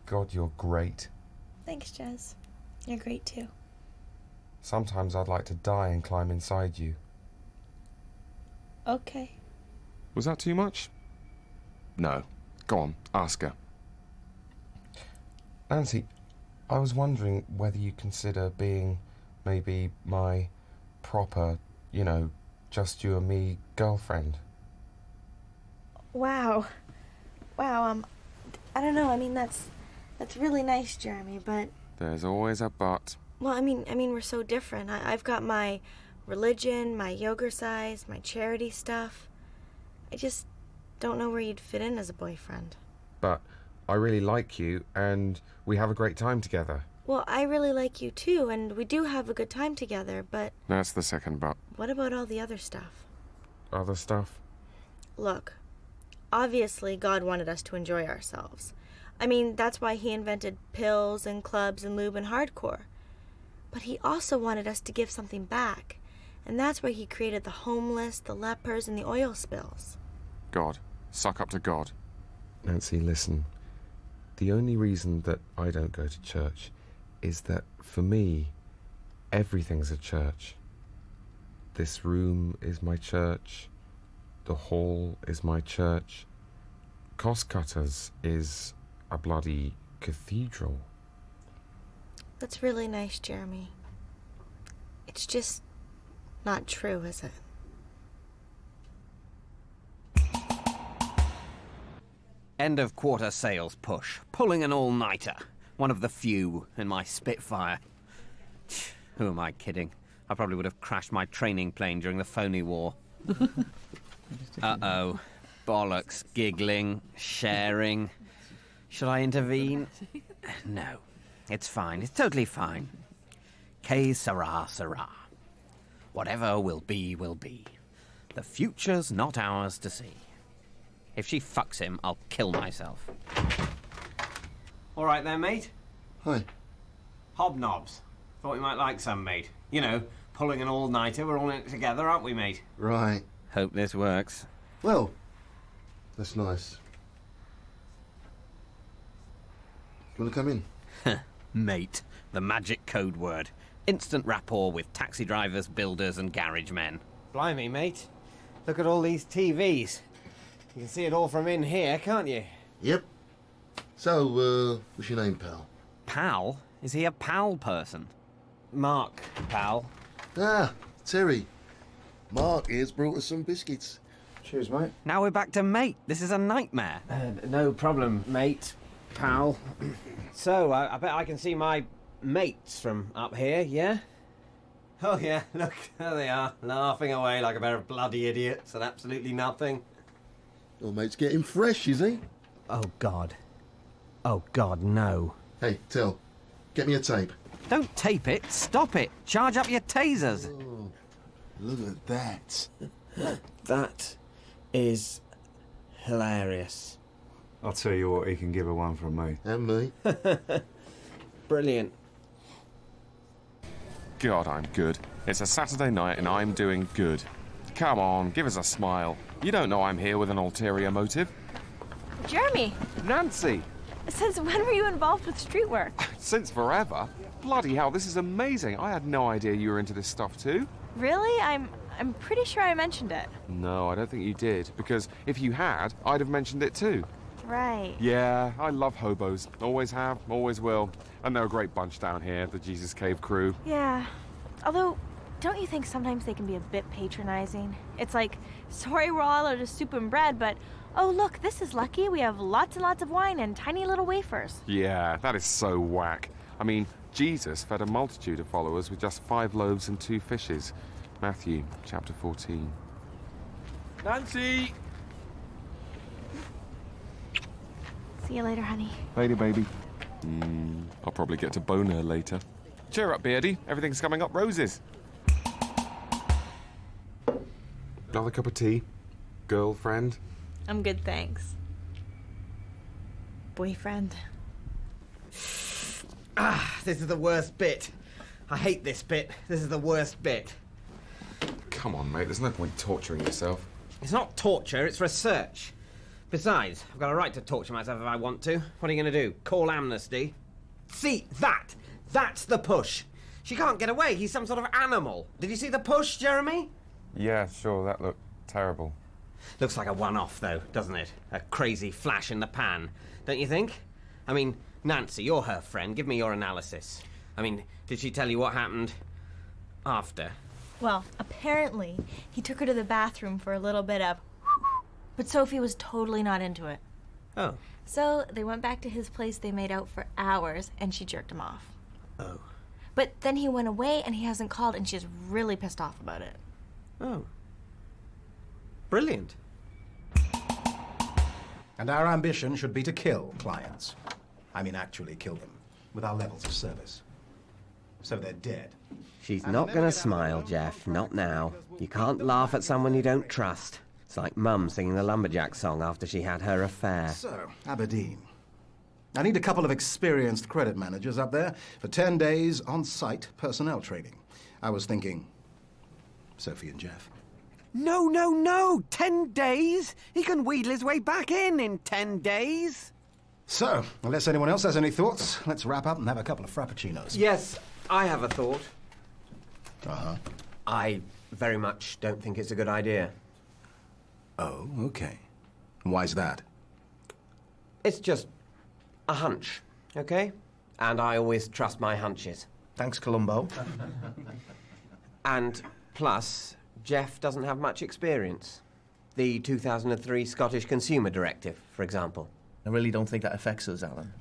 God, you're great. Thanks, Jez. You're great too. Sometimes I'd like to die and climb inside you. Okay. Was that too much? No. Go on, ask her. Nancy, I was wondering whether you consider being maybe my proper, just you and me girlfriend. Wow. I don't know. I mean, that's really nice, Jeremy, but... There's always a but. Well, I mean, we're so different. I've got my religion, my yoga size, my charity stuff. I just don't know where you'd fit in as a boyfriend. But I really like you, and we have a great time together. Well, I really like you too, and we do have a good time together, but... That's the second but. What about all the other stuff? Other stuff? Look, obviously God wanted us to enjoy ourselves. I mean, that's why he invented pills and clubs and lube and hardcore. But he also wanted us to give something back, and that's why he created the homeless, the lepers, and the oil spills. God. Suck up to God. Nancy, listen. The only reason that I don't go to church is that, for me, everything's a church. This room is my church. The hall is my church. Costcutters is a bloody cathedral. That's really nice, Jeremy. It's just not true, is it? End of quarter sales push. Pulling an all-nighter. One of the few in my Spitfire. Who am I kidding? I probably would have crashed my training plane during the phony war. Uh-oh. Bollocks. Giggling. Sharing. Should I intervene? No. It's fine. It's totally fine. Que sera, sera. Whatever will be, will be. The future's not ours to see. If she fucks him, I'll kill myself. All right then, mate. Hi. Hobnobs. Thought we might like some, mate. You know, pulling an all-nighter. We're all in it together, aren't we, mate? Right. Hope this works. Well, that's nice. You want to come in? Mate. The magic code word. Instant rapport with taxi drivers, builders and garage men. Blimey, mate. Look at all these TVs. You can see it all from in here, can't you? Yep. So, what's your name, pal? Pal? Is he a pal person? Mark, pal. Ah, Terry. Mark here's brought us some biscuits. Cheers, mate. Now we're back to mate. This is a nightmare. No problem, mate. Pal. So, I bet I can see my mates from up here, yeah? Oh, yeah, look, there they are, laughing away like a pair of bloody idiots and absolutely nothing. Your mate's getting fresh, is he? Oh, God. Oh, God, no. Hey, Till, get me a tape. Don't tape it, stop it. Charge up your tasers. Oh, look at that. That is hilarious. I'll tell you what, he can give her one from me. And me. Brilliant. God, I'm good. It's a Saturday night and I'm doing good. Come on, give us a smile. You don't know I'm here with an ulterior motive. Jeremy, Nancy! since when were you involved with street work? Since forever. Bloody hell, this is amazing. I had no idea you were into this stuff too. Really? I'm pretty sure I mentioned it. No, I don't think you did, because if you had, I'd have mentioned it too. Right. Yeah, I love hobos. Always have, always will. And they're a great bunch down here, the Jesus Cave crew. Yeah. Although, don't you think sometimes they can be a bit patronizing? It's like, sorry we're all out of soup and bread, but oh look, this is lucky. We have lots and lots of wine and tiny little wafers. Yeah, that is so whack. I mean, Jesus fed a multitude of followers with just 5 loaves and 2 fishes. Matthew, chapter 14. Nancy! See you later, honey. Later, baby. I'll probably get to bone her later. Cheer up, Beardy. Everything's coming up roses. Another cup of tea? Girlfriend? I'm good, thanks. Boyfriend. This is the worst bit. I hate this bit. This is the worst bit. Come on, mate. There's no point torturing yourself. It's not torture, it's research. Besides, I've got a right to torture myself if I want to. What are you going to do? Call amnesty? See, that's the push. She can't get away. He's some sort of animal. Did you see the push, Jeremy? Yeah, sure, that looked terrible. Looks like a one-off, though, doesn't it? A crazy flash in the pan, don't you think? I mean, Nancy, you're her friend. Give me your analysis. I mean, did she tell you what happened after? Well, apparently, he took her to the bathroom for a little bit of... But Sophie was totally not into it. Oh. So they went back to his place, they made out for hours, and she jerked him off. Oh. But then he went away, and he hasn't called, and she's really pissed off about it. Oh. Brilliant. And our ambition should be to kill clients. I mean, actually kill them, with our levels of service. So they're dead. She's not going to smile, Jeff. Not now. You can't laugh at someone you don't trust. It's like Mum singing the Lumberjack song after she had her affair. So, Aberdeen. I need a couple of experienced credit managers up there for 10 days on-site personnel training. I was thinking, Sophie and Jeff. No. 10 days? He can wheedle his way back in 10 days. So, unless anyone else has any thoughts, let's wrap up and have a couple of frappuccinos. Yes, I have a thought. Uh-huh. I very much don't think it's a good idea. Oh, okay. Why's that? It's just a hunch, okay? And I always trust my hunches. Thanks, Columbo. And plus, Jeff doesn't have much experience. The 2003 Scottish Consumer Directive, for example. I really don't think that affects us, Alan.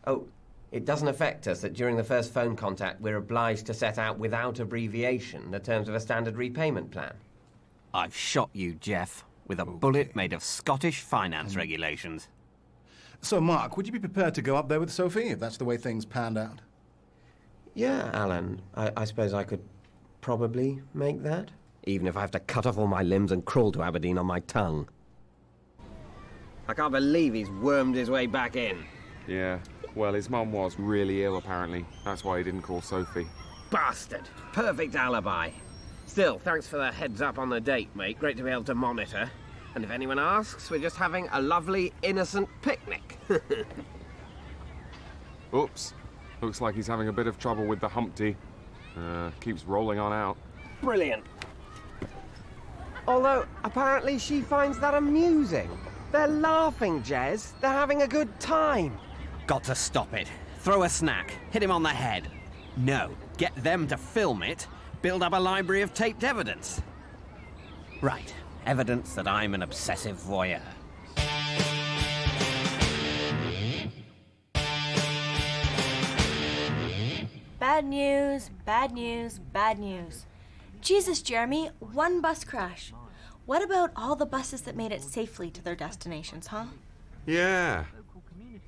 Oh, it doesn't affect us that during the first phone contact we're obliged to set out without abbreviation the terms of a standard repayment plan. I've shot you, Jeff, with a bullet made of Scottish finance regulations. So, Mark, would you be prepared to go up there with Sophie, if that's the way things panned out? Yeah, Alan. I suppose I could probably make that. Even if I have to cut off all my limbs and crawl to Aberdeen on my tongue. I can't believe he's wormed his way back in. Yeah, well, his mum was really ill, apparently. That's why he didn't call Sophie. Bastard. Perfect alibi. Still, thanks for the heads up on the date, mate. Great to be able to monitor. And if anyone asks, we're just having a lovely, innocent picnic. Oops. Looks like he's having a bit of trouble with the Humpty. Keeps rolling on out. Brilliant. Although, apparently she finds that amusing. They're laughing, Jez. They're having a good time. Got to stop it. Throw a snack. Hit him on the head. No. Get them to film it. Build up a library of taped evidence. Right. Evidence that I'm an obsessive voyeur. Bad news, bad news, bad news. Jesus, Jeremy, one bus crash. What about all the buses that made it safely to their destinations, huh? Yeah.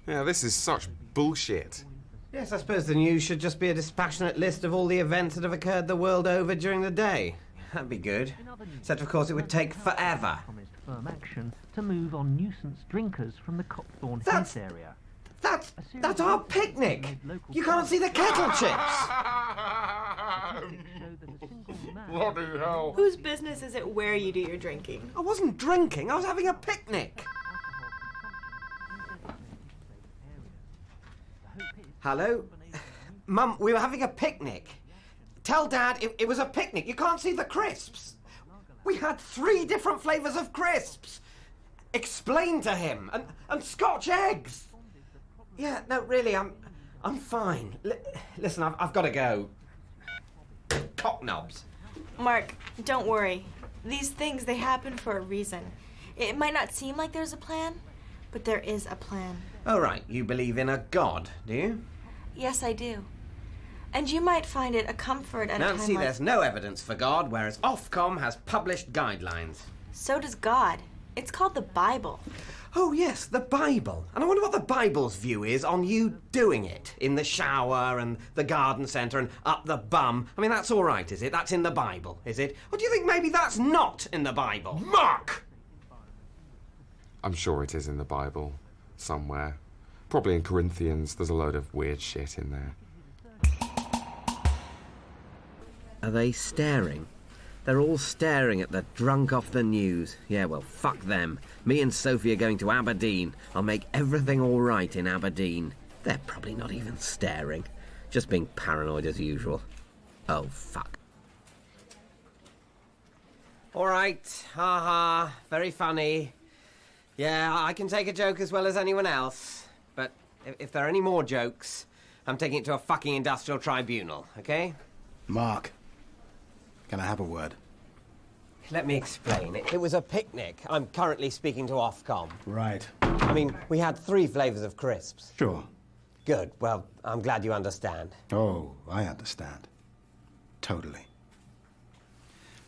Yeah, this is such bullshit. Yes, I suppose the news should just be a dispassionate list of all the events that have occurred the world over during the day. That'd be good. Except, of course, it would take forever. Promised firm action to move on nuisance drinkers from the Copthorne That's- Heath area. That's our picnic! You can't see the kettle chips! Bloody hell. Whose business is it where you do your drinking? I wasn't drinking, I was having a picnic! Hello? Mum, we were having a picnic. Tell Dad it was a picnic. You can't see the crisps. We had 3 different flavours of crisps. Explain to him. And Scotch eggs. Yeah, no, really, I'm fine. Listen, I've got to go. Cocknobs. Mark, don't worry. These things, they happen for a reason. It might not seem like there's a plan, but there is a plan. All right, you believe in a god, do you? Yes, I do. And you might find it a comfort at a Nancy, time like... there's no evidence for God, whereas Ofcom has published guidelines. So does God. It's called the Bible. Oh, yes, the Bible. And I wonder what the Bible's view is on you doing it. In the shower and the garden centre and up the bum. I mean, that's all right, is it? That's in the Bible, is it? Or do you think maybe that's not in the Bible? Mark! I'm sure it is in the Bible. Somewhere. Probably in Corinthians. There's a load of weird shit in there. Are they staring? They're all staring at the drunk off the news. Yeah, well, fuck them. Me and Sophie are going to Aberdeen. I'll make everything all right in Aberdeen. They're probably not even staring. Just being paranoid as usual. Oh, fuck. All right, ha-ha, very funny. Yeah, I can take a joke as well as anyone else. But if there are any more jokes, I'm taking it to a fucking industrial tribunal, okay? Mark, can I have a word? Let me explain. It was a picnic. I'm currently speaking to Ofcom. Right. I mean, we had 3 flavours of crisps. Sure. Good. Well, I'm glad you understand. Oh, I understand. Totally.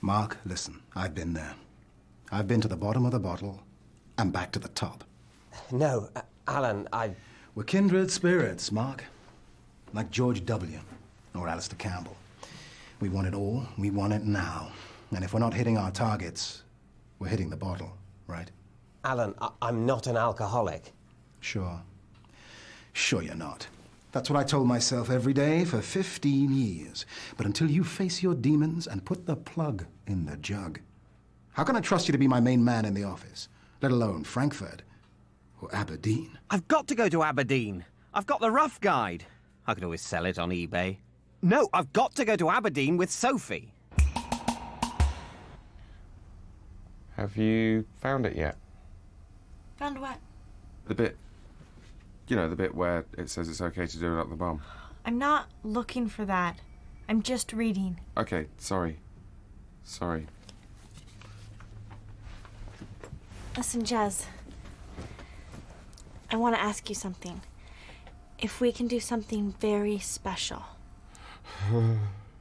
Mark, listen, I've been there. I've been to the bottom of the bottle and back to the top. No, Alan, We're kindred spirits, Mark. Like George W. or Alistair Campbell. We want it all, we want it now. And if we're not hitting our targets, we're hitting the bottle, right? Alan, I'm not an alcoholic. Sure. Sure you're not. That's what I told myself every day for 15 years. But until you face your demons and put the plug in the jug, how can I trust you to be my main man in the office, let alone Frankfurt or Aberdeen? I've got to go to Aberdeen. I've got the rough guide. I could always sell it on eBay. No, I've got to go to Aberdeen with Sophie. Have you found it yet? Found what? The bit... You know, the bit where it says it's okay to do it up the bum. I'm not looking for that. I'm just reading. Okay, sorry. Sorry. Listen, Jez. I want to ask you something. If we can do something very special.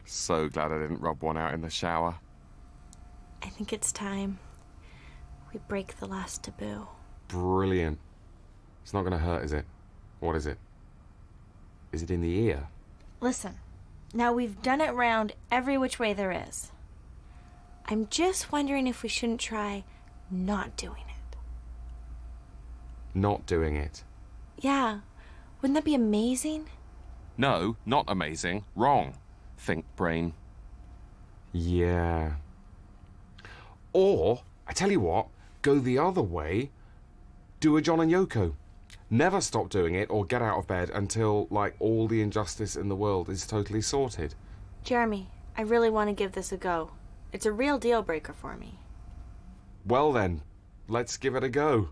So glad I didn't rub one out in the shower. I think it's time we break the last taboo. Brilliant. It's not going to hurt, is it? What is it? Is it in the ear? Listen, now we've done it round every which way there is. I'm just wondering if we shouldn't try not doing it. Not doing it? Yeah. Wouldn't that be amazing? No, not amazing. Wrong. Think, brain. Yeah. Or, I tell you what, go the other way. Do a John and Yoko. Never stop doing it or get out of bed until, like, all the injustice in the world is totally sorted. Jeremy, I really want to give this a go. It's a real deal breaker for me. Well then, let's give it a go.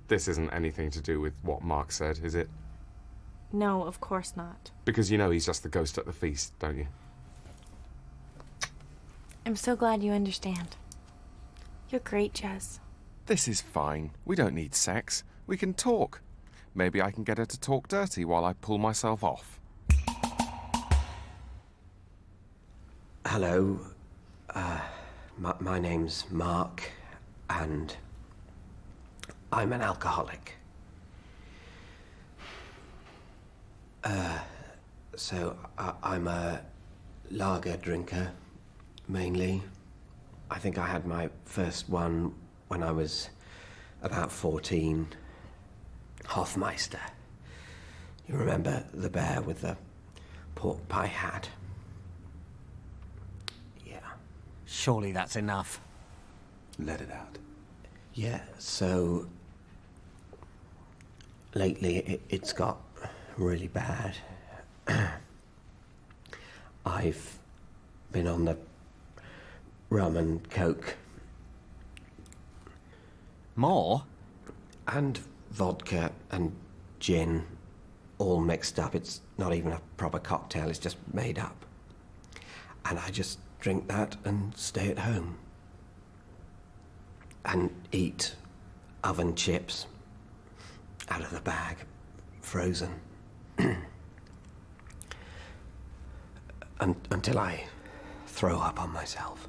This isn't anything to do with what Mark said, is it? No, of course not. Because you know he's just the ghost at the feast, don't you? I'm so glad you understand. You're great, Jez. This is fine. We don't need sex. We can talk. Maybe I can get her to talk dirty while I pull myself off. Hello. My name's Mark, and I'm an alcoholic. So I'm a lager drinker, mainly. I think I had my first one when I was about 14. Hofmeister. You remember the bear with the pork pie hat? Yeah. Surely that's enough. Let it out. Yeah, so lately it's got really bad. I've been on the rum and coke. More? And vodka and gin, all mixed up. It's not even a proper cocktail, it's just made up. And I just drink that and stay at home. And eat oven chips out of the bag, frozen. Until I throw up on myself.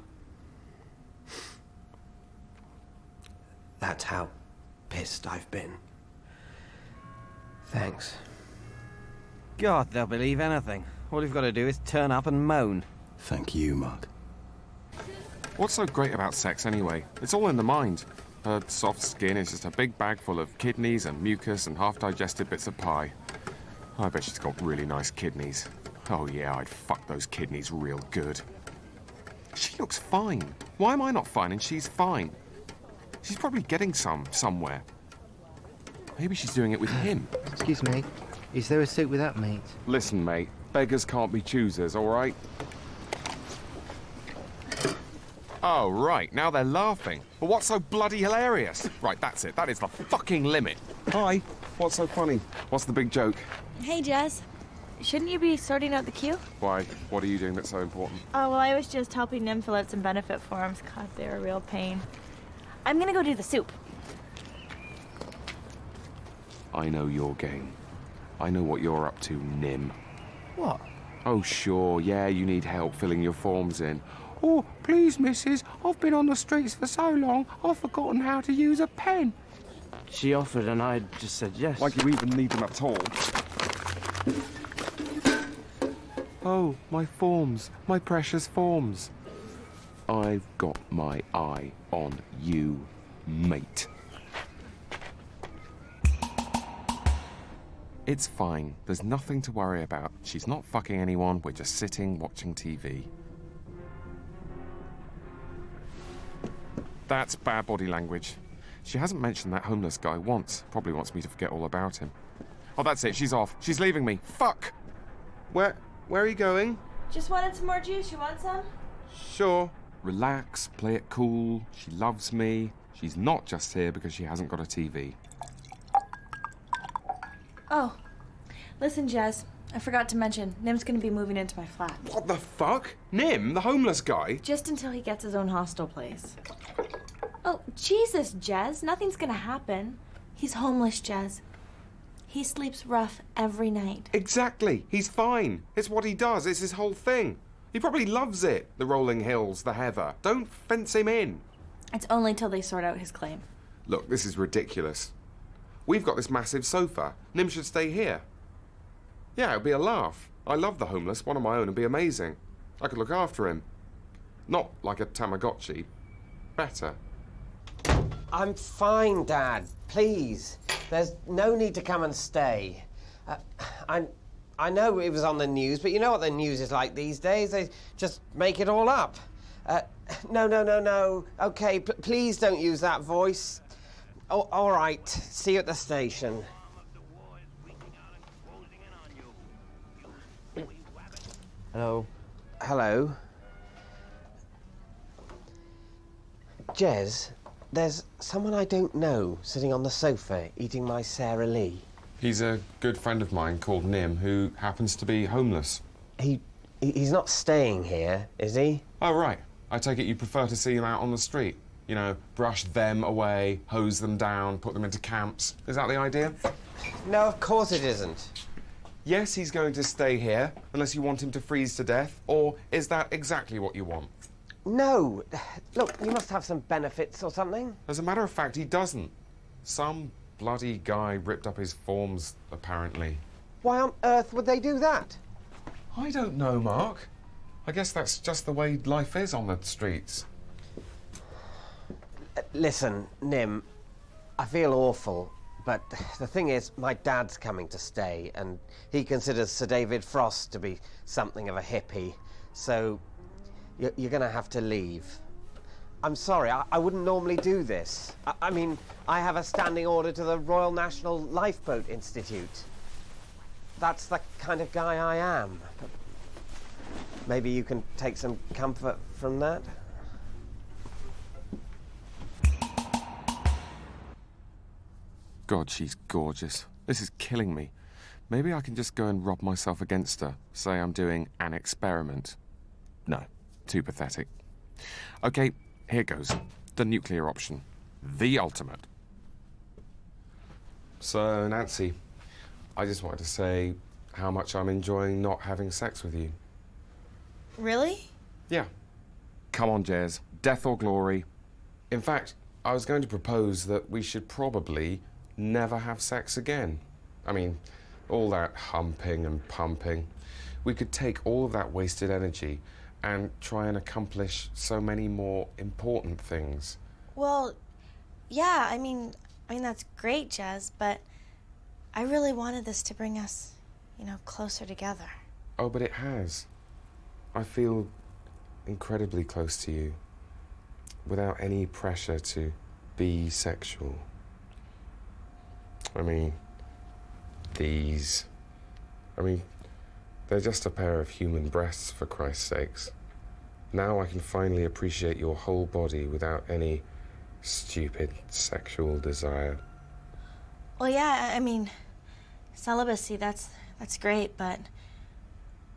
That's how pissed I've been. Thanks. God, they'll believe anything. All you've got to do is turn up and moan. Thank you, Mark. What's so great about sex anyway? It's all in the mind. Her soft skin is just a big bag full of kidneys and mucus and half-digested bits of pie. I bet she's got really nice kidneys. Oh yeah, I'd fuck those kidneys real good. She looks fine. Why am I not fine and she's fine? She's probably getting somewhere. Maybe she's doing it with him. Excuse me, is there a suit without meat? Listen, mate, beggars can't be choosers, all right? Oh, right, now they're laughing. But what's so bloody hilarious? Right, that's it. That is the fucking limit. Hi. What's so funny? What's the big joke? Hey, Jez. Shouldn't you be sorting out the queue? Why? What are you doing that's so important? Oh, well, I was just helping Nim fill out some benefit forms. God, they're a real pain. I'm gonna go do the soup. I know your game. I know what you're up to, Nim. What? Oh, sure, yeah, you need help filling your forms in. Oh, please, missus, I've been on the streets for so long, I've forgotten how to use a pen. She offered and I just said yes. Like you even need them at all. Oh, my forms, my precious forms. I've got my eye on you, mate. It's fine. There's nothing to worry about. She's not fucking anyone. We're just sitting watching TV. That's bad body language. She hasn't mentioned that homeless guy once. Probably wants me to forget all about him. Oh, that's it. She's off. She's leaving me. Fuck! Where are you going? Just wanted some more juice. You want some? Sure. Relax, play it cool. She loves me. She's not just here because she hasn't got a TV. Oh, listen, Jez. I forgot to mention, Nim's gonna be moving into my flat. What the fuck? Nim, the homeless guy? Just until he gets his own hostel place. Oh, Jesus, Jez. Nothing's gonna happen. He's homeless, Jez. He sleeps rough every night. Exactly. He's fine. It's what he does. It's his whole thing. He probably loves it. The rolling hills, the heather. Don't fence him in. It's only till they sort out his claim. Look, this is ridiculous. We've got this massive sofa. Nim should stay here. Yeah, it'd be a laugh. I love the homeless. One of my own would be amazing. I could look after him. Not like a Tamagotchi. Better. I'm fine, Dad. Please. There's no need to come and stay. I know it was on the news, but you know what the news is like these days. They just make it all up. No. Okay, please don't use that voice. Oh, all right. See you at the station. Hello. Hello. Jez, there's someone I don't know sitting on the sofa eating my Sara Lee. He's a good friend of mine called Nim who happens to be homeless. He's not staying here, is he? Oh, right. I take it you prefer to see him out on the street. You know, brush them away, hose them down, put them into camps. Is that the idea? No, of course it isn't. Yes, he's going to stay here, unless you want him to freeze to death. Or is that exactly what you want? No. Look, you must have some benefits or something. As a matter of fact, he doesn't. Some bloody guy ripped up his forms, apparently. Why on earth would they do that? I don't know, Mark. I guess that's just the way life is on the streets. Listen, Nim, I feel awful, but the thing is, my dad's coming to stay, and he considers Sir David Frost to be something of a hippie, so you're going to have to leave. I'm sorry, I wouldn't normally do this. I mean, I have a standing order to the Royal National Lifeboat Institute. That's the kind of guy I am. But maybe you can take some comfort from that? God, she's gorgeous. This is killing me. Maybe I can just go and rub myself against her, say I'm doing an experiment. No, too pathetic. Okay, here goes. The nuclear option. The ultimate. So, Nancy, I just wanted to say how much I'm enjoying not having sex with you. Really? Yeah. Come on, Jez. Death or glory. In fact, I was going to propose that we should probably never have sex again. I mean, all that humping and pumping. We could take all of that wasted energy and try and accomplish so many more important things. Well, yeah, I mean that's great, Jez, but I really wanted this to bring us, closer together. Oh, but it has. I feel incredibly close to you, without any pressure to be sexual. I mean, they're just a pair of human breasts, for Christ's sakes. Now I can finally appreciate your whole body without any stupid sexual desire. Well, yeah, I mean, celibacy, that's great, but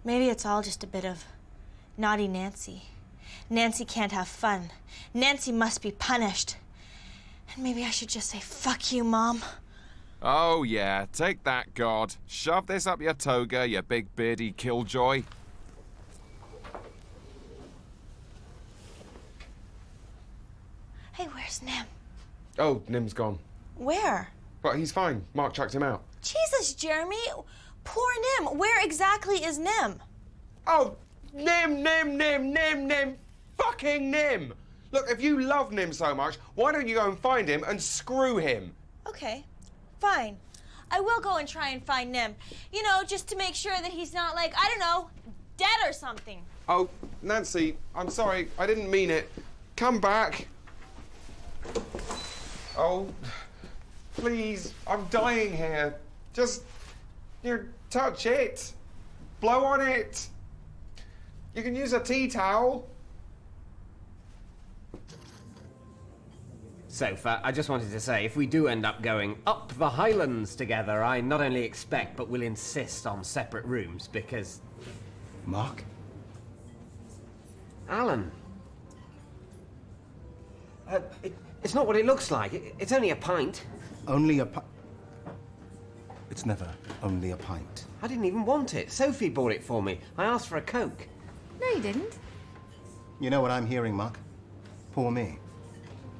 maybe it's all just a bit of naughty Nancy. Nancy can't have fun. Nancy must be punished. And maybe I should just say, fuck you, Mom. Oh, yeah, take that, God. Shove this up your toga, you big beardy killjoy. Hey, where's Nim? Oh, Nim's gone. Where? But he's fine. Mark chucked him out. Jesus, Jeremy. Poor Nim. Where exactly is Nim? Oh, Nim. Fucking Nim. Look, if you love Nim so much, why don't you go and find him and screw him? Okay, fine. I will go and try and find Nim. You know, just to make sure that he's not, like, I don't know, dead or something. Oh, Nancy, I'm sorry. I didn't mean it. Come back. Oh, please. I'm dying here. Just, touch it. Blow on it. You can use a tea towel. Sofa, I just wanted to say, if we do end up going up the Highlands together, I not only expect but will insist on separate rooms because... Mark? Alan. It's not what it looks like. It's only a pint. Only a pint? It's never only a pint. I didn't even want it. Sophie bought it for me. I asked for a Coke. No, you didn't. You know what I'm hearing, Mark? Pour me.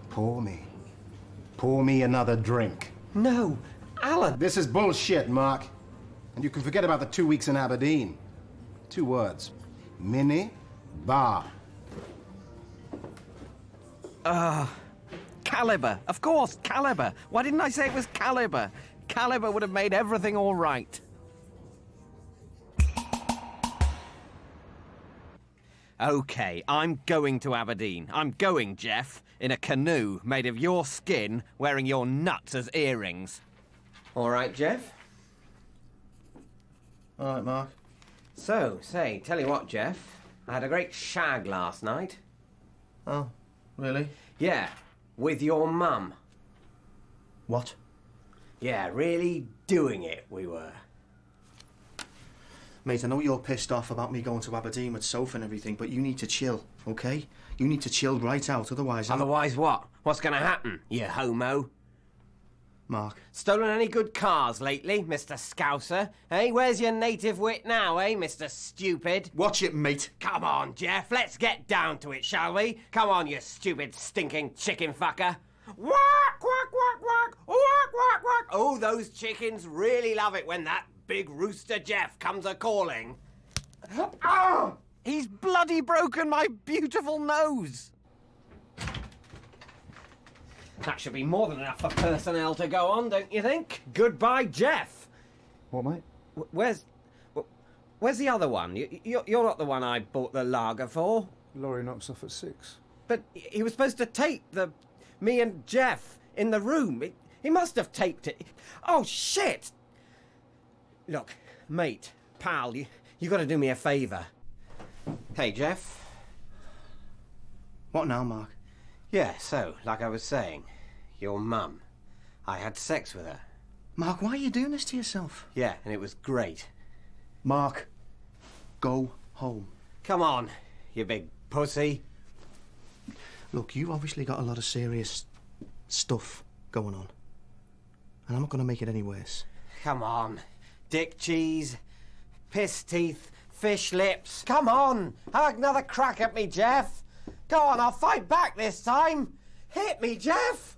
Pour me. Pour me another drink. No, Alan. This is bullshit, Mark. And you can forget about the 2 weeks in Aberdeen. 2 words. Mini bar. Caliber. Of course, Caliber. Why didn't I say it was Caliber? Caliber would have made everything all right. Okay, I'm going to Aberdeen. I'm going, Jeff, in a canoe made of your skin, wearing your nuts as earrings. All right, Jeff. All right, Mark. So, tell you what, Jeff. I had a great shag last night. Oh, really? Yeah, with your mum. What? Yeah, really doing it, we were. Mate, I know you're pissed off about me going to Aberdeen with Soph and everything, but you need to chill, okay? You need to chill right out, otherwise... Otherwise what? What's gonna happen, you homo? Mark. Stolen any good cars lately, Mr. Scouser? Eh, where's your native wit now, eh, Mr. Stupid? Watch it, mate. Come on, Jeff, let's get down to it, shall we? Come on, you stupid, stinking chicken fucker. Quack, quack, quack, quack, quack, quack, quack. Oh, those chickens really love it when that big rooster Jeff comes a-calling. Oh! He's bloody broken my beautiful nose. That should be more than enough for personnel to go on, don't you think? Goodbye, Jeff. What, mate? Where's the other one? You're not the one I bought the lager for. Laurie knocks off at 6. But he was supposed to tape me and Jeff in the room. He must have taped it. Oh, shit! Look, mate, pal, you got to do me a favour. Hey, Jeff. What now, Mark? Yeah, so, like I was saying, your mum. I had sex with her. Mark, why are you doing this to yourself? Yeah, and it was great. Mark, go home. Come on, you big pussy. Look, you've obviously got a lot of serious stuff going on. And I'm not going to make it any worse. Come on. Dick cheese, piss teeth, fish lips. Come on, have another crack at me, Jeff. Go on, I'll fight back this time. Hit me, Jeff.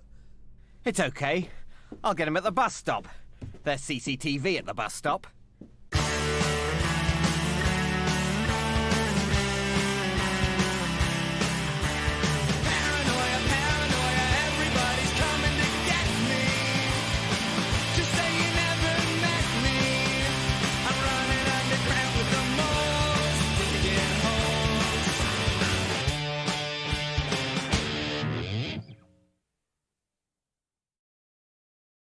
It's okay. I'll get him at the bus stop. There's CCTV at the bus stop.